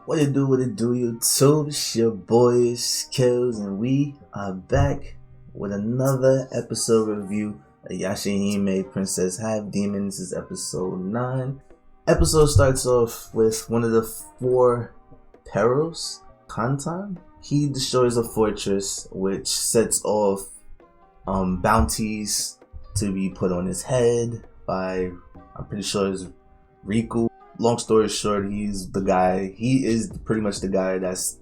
What it do, YouTube? It's your boy ItsKheals, and we are back with another episode review of Yashahime Princess Half Demon. This is episode 9. Episode starts off with one of the 4 perils, Kantan. He destroys a fortress which sets off bounties to be put on his head by, I'm pretty sure it's Riku. Long story short, he's the guy, he is pretty much the guy that's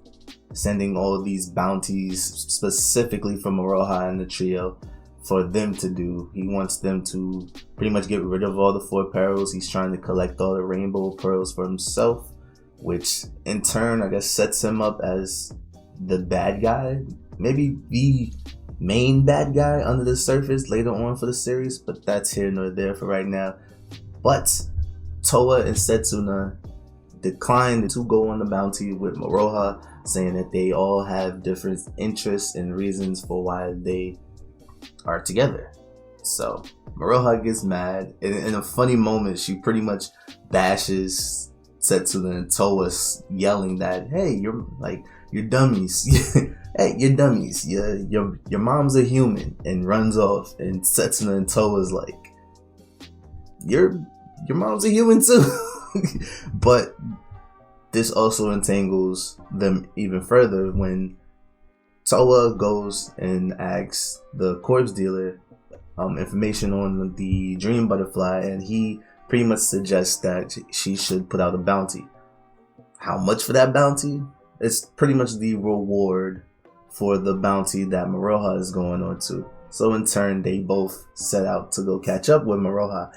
sending all these bounties specifically from Moroha and the trio for them to do. He wants them to pretty much get rid of all the 4 perils. He's trying to collect all the rainbow pearls for himself, which in turn, I guess, sets him up as the bad guy. Maybe the main bad guy under the surface later on for the series, but that's here nor there for right now. But Towa and Setsuna declined to go on the bounty with Moroha, saying that they all have different interests and reasons for why they are together. So Moroha gets mad, and in a funny moment, she pretty much bashes Setsuna and Towa, yelling that, "Hey, you're dummies." Hey, you're dummies. Your mom's a human, and runs off. And Setsuna and Towa's like, Your mom's a human too." But this also entangles them even further when Towa goes and asks the corpse dealer information on the dream butterfly, and he pretty much suggests that she should put out a bounty. How much for that bounty? It's pretty much the reward for the bounty that Moroha is going on to. So in turn, they both set out to go catch up with Moroha.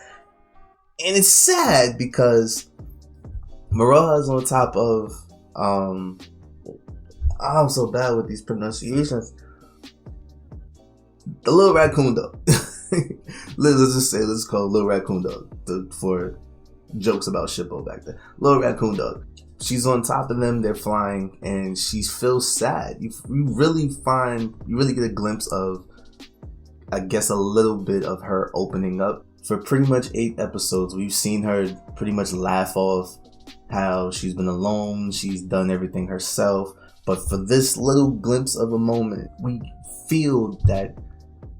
And it's sad because Moroha is on top of I'm so bad with these pronunciations. The little raccoon dog. let's call it Little Raccoon Dog for jokes about Shippo back then. Little Raccoon Dog. She's on top of them, they're flying, and she feels sad. You really get a glimpse of, I guess, a little bit of her opening up. For pretty much 8 episodes, we've seen her pretty much laugh off how she's been alone, she's done everything herself. But for this little glimpse of a moment, we feel that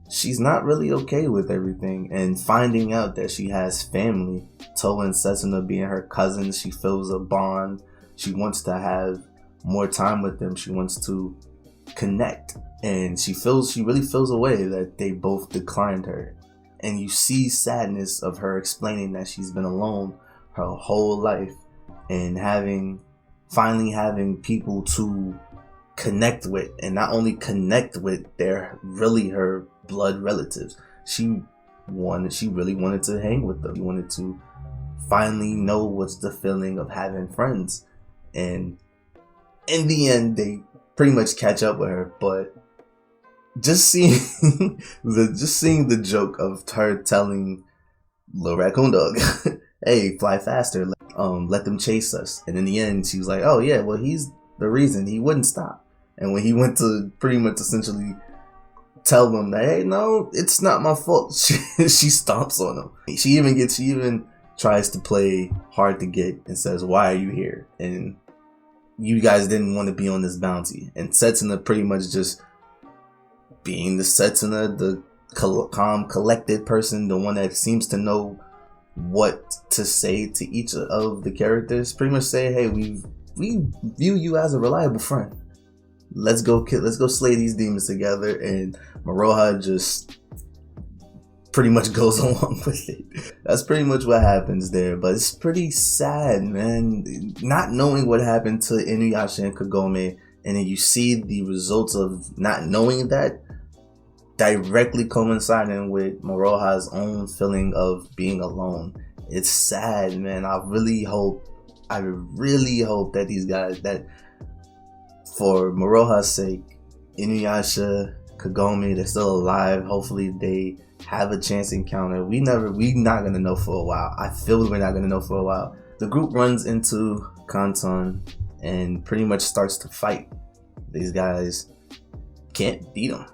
she's not really okay with everything. And finding out that she has family, Towa and Setsuna being her cousins, she feels a bond. She wants to have more time with them. She wants to connect. And she really feels a way that they both declined her. And you see sadness of her explaining that she's been alone her whole life, and finally having people to connect with, and not only connect with, they're really her blood relatives. She really wanted to hang with them. She wanted to finally know what's the feeling of having friends. And in the end, they pretty much catch up with her, but just seeing the joke of her telling Little Raccoon Dog, "Hey, fly faster, let them chase us." And in the end, she was like, "Oh yeah, well, he's the reason he wouldn't stop." And when he went to pretty much essentially tell them that, "Hey, no, it's not my fault," she stomps on him. She even tries to play hard to get and says, "Why are you here? And you guys didn't want to be on this bounty." And Setsuna pretty much just being the Setsuna, the calm, collected person, the one that seems to know what to say to each of the characters, pretty much say, "Hey, we view you as a reliable friend. Let's go slay these demons together." And Moroha just pretty much goes along with it. That's pretty much what happens there. But it's pretty sad, man, not knowing what happened to Inuyasha and Kagome, and then you see the results of not knowing that directly coinciding with Moroha's own feeling of being alone. It's sad, man. I really hope that these guys, that for Moroha's sake, Inuyasha, Kagome, they're still alive. Hopefully they have a chance encounter. We're not gonna know for a while. I feel we're not gonna know for a while. The group runs into Kantan and pretty much starts to fight. These guys can't beat him.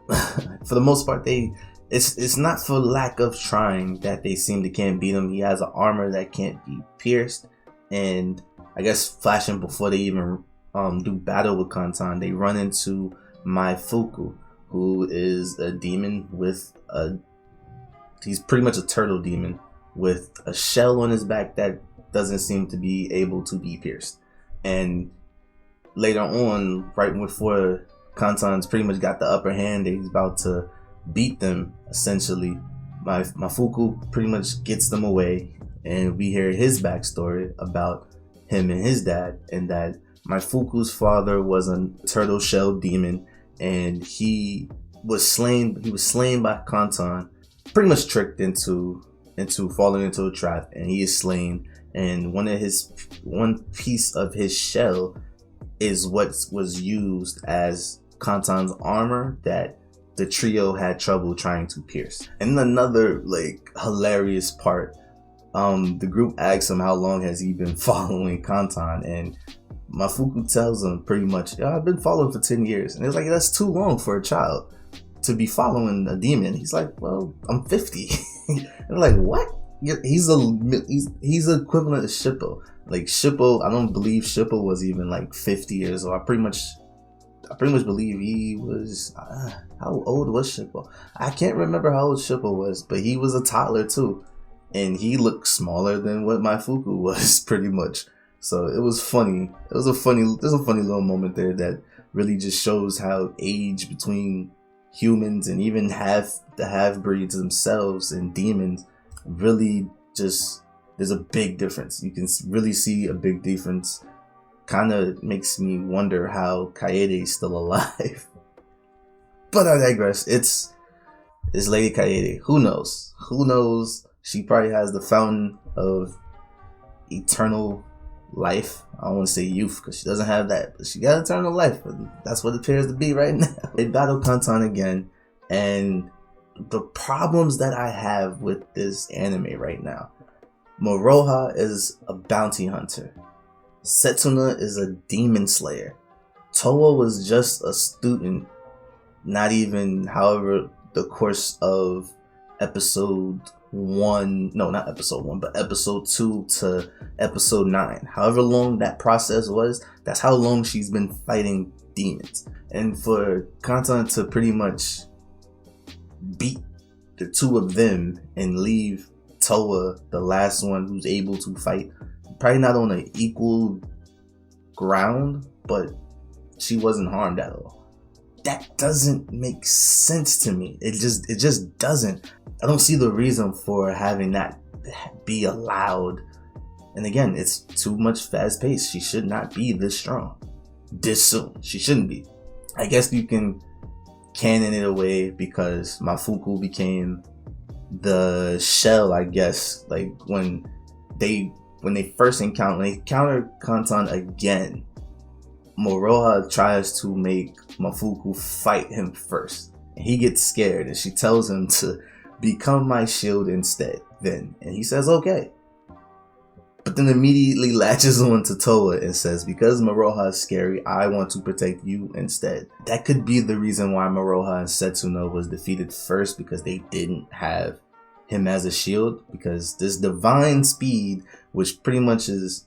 For the most part, it's not for lack of trying that they seem to can't beat him. He has an armor that can't be pierced, and I guess flashing before they even do battle with Kantan, they run into my Fuku, who is a demon with he's pretty much a turtle demon with a shell on his back that doesn't seem to be able to be pierced. And later on, right before Kantan's pretty much got the upper hand, he's about to beat them, essentially, my Fuku pretty much gets them away, and we hear his backstory about him and his dad, and that my Fuku's father was a turtle shell demon, and he was slain by Kantan, pretty much tricked into falling into a trap, and he is slain. And one piece of his shell is what was used as Kantan's armor that the trio had trouble trying to pierce. And another like hilarious part, the group asks him how long has he been following Kantan, and Mafuku tells him pretty much, yeah, I've been following for 10 years. And it's like, that's too long for a child to be following a demon. He's like, well, I'm 50. And I'm like, what? He's the equivalent of Shippo. Like Shippo, I don't believe Shippo was even like 50 years old. I pretty much believe he was, how old was Shippo? I can't remember how old Shippo was, but he was a toddler too. And he looked smaller than what my Fuku was, pretty much. So it was funny. There's a funny little moment there that really just shows how age between humans and even the half-breeds themselves and demons really just, there's a big difference. You can really see a big difference. Kind of makes me wonder how Kaede is still alive. But I digress. It's Lady Kaede. Who knows? She probably has the fountain of eternal life. I don't want to say youth because she doesn't have that, but she got eternal life. That's what it appears to be right now. They battle Kantan again, and the problems that I have with this anime right now. Moroha is a bounty hunter. Setsuna is a demon slayer. Towa was just a student, not even, however, the course of episode 2 to episode 9. However long that process was, that's how long she's been fighting demons. And for Kantan to pretty much beat the two of them and leave Towa, the last one who's able to fight, probably not on an equal ground, but she wasn't harmed at all. That doesn't make sense to me. It just doesn't. I don't see the reason for having that be allowed. And again, it's too much fast paced. She should not be this strong this soon. She shouldn't be. I guess you can canon it away because Mafuku became the shell, I guess. Like when they first encounter Kantan again, Moroha tries to make Mafuku fight him first. And he gets scared and she tells him to become my shield instead then. And he says, okay. But then immediately latches on to Towa and says, because Moroha is scary, I want to protect you instead. That could be the reason why Moroha and Setsuna was defeated first, because they didn't have him as a shield. Because this divine speed, which pretty much is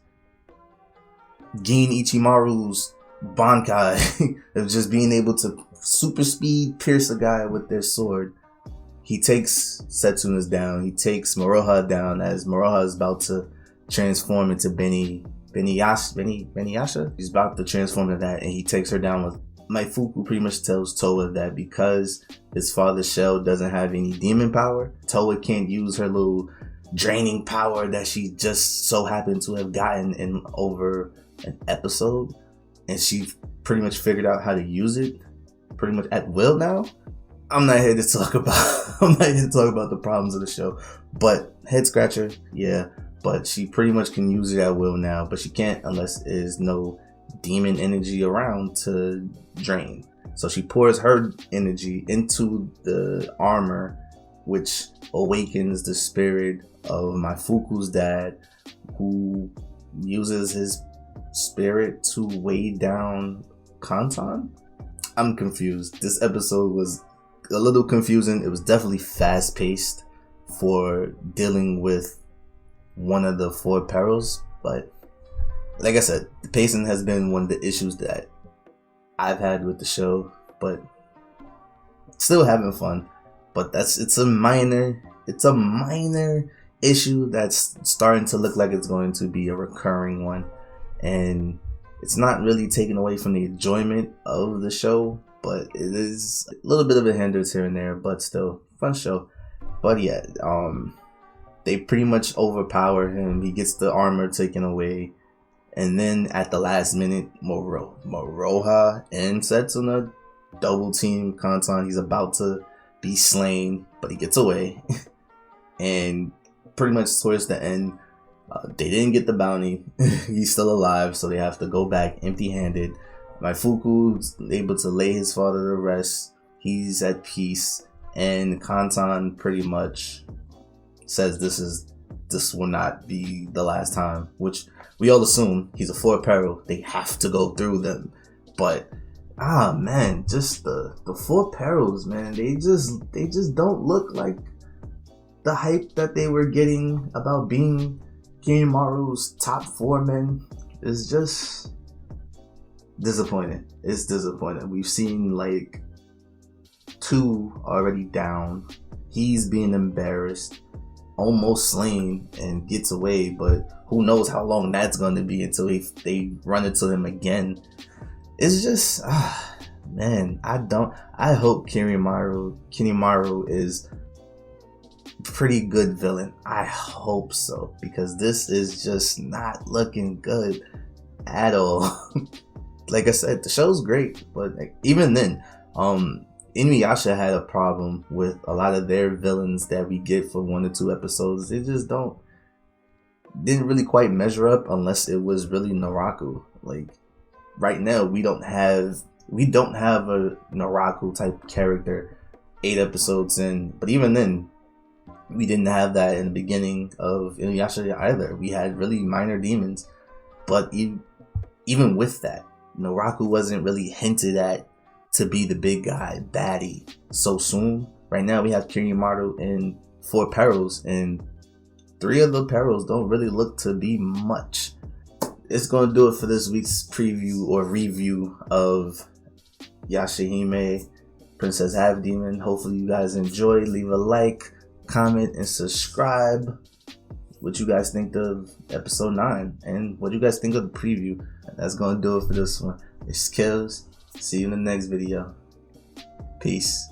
Gin Ichimaru's Bankai of just being able to super speed pierce a guy with their sword. He takes Setsuna's down. He takes Moroha down as Moroha is about to transform into Inuyasha. He's about to transform into that, and he takes her down with Maifuku. Pretty much tells Towa that because his father's shell doesn't have any demon power, Towa can't use her little draining power that she just so happened to have gotten in over an episode. And she pretty much figured out how to use it pretty much at will now. I'm not here to talk about the problems of the show, but head scratcher, yeah. But she pretty much can use it at will now, but she can't unless there's no demon energy around to drain. So she pours her energy into the armor, which awakens the spirit of my Fuku's dad, who uses his spirit to weigh down Kantan. I'm confused. This episode was a little confusing. It was definitely fast paced for dealing with one of the four perils, but like I said, the pacing has been one of the issues that I've had with the show, but still having fun. But it's a minor issue that's starting to look like it's going to be a recurring one, and it's not really taken away from the enjoyment of the show, but it is a little bit of a hindrance here and there, but still fun show. But yeah, they pretty much overpower him. He gets the armor taken away, and then at the last minute, Moroha and Setsuna double team Kantan. He's about to be slain, but he gets away. And pretty much towards the end, they didn't get the bounty. He's still alive, so they have to go back empty-handed. Maifuku's able to lay his father to rest. He's at peace, and Kantan pretty much says this will not be the last time, which we all assume. He's a four peril. They have to go through them, but man, just the four perils, man. They just don't look like the hype that they were getting about being Kiyomaru's top four men. Is just disappointing. It's disappointing. We've seen like two already down. He's being embarrassed, almost slain, and gets away, but who knows how long that's going to be until they run into him again. It's just man, I hope Kiyomaru is pretty good villain. I hope so, because this is just not looking good at all. Like I said, the show's great, but like, even then, Inuyasha had a problem with a lot of their villains that we get for 1 or 2 episodes. They just didn't really quite measure up unless it was really Naraku. Like right now, we don't have a Naraku type character 8 episodes in, but even then, we didn't have that in the beginning of Inuyasha either. We had really minor demons, but even with that, Naraku wasn't really hinted at to be the big guy baddie so soon. Right now we have Kiyomaru and 4 perils, and 3 of the perils don't really look to be much. It's gonna do it for this week's preview or review of Yashahime Princess Half Demon. Hopefully you guys enjoy. Leave a like, comment, and subscribe. What you guys think of episode 9 and what you guys think of the preview. That's gonna do it for this one. ItsKheals. See you in the next video. Peace.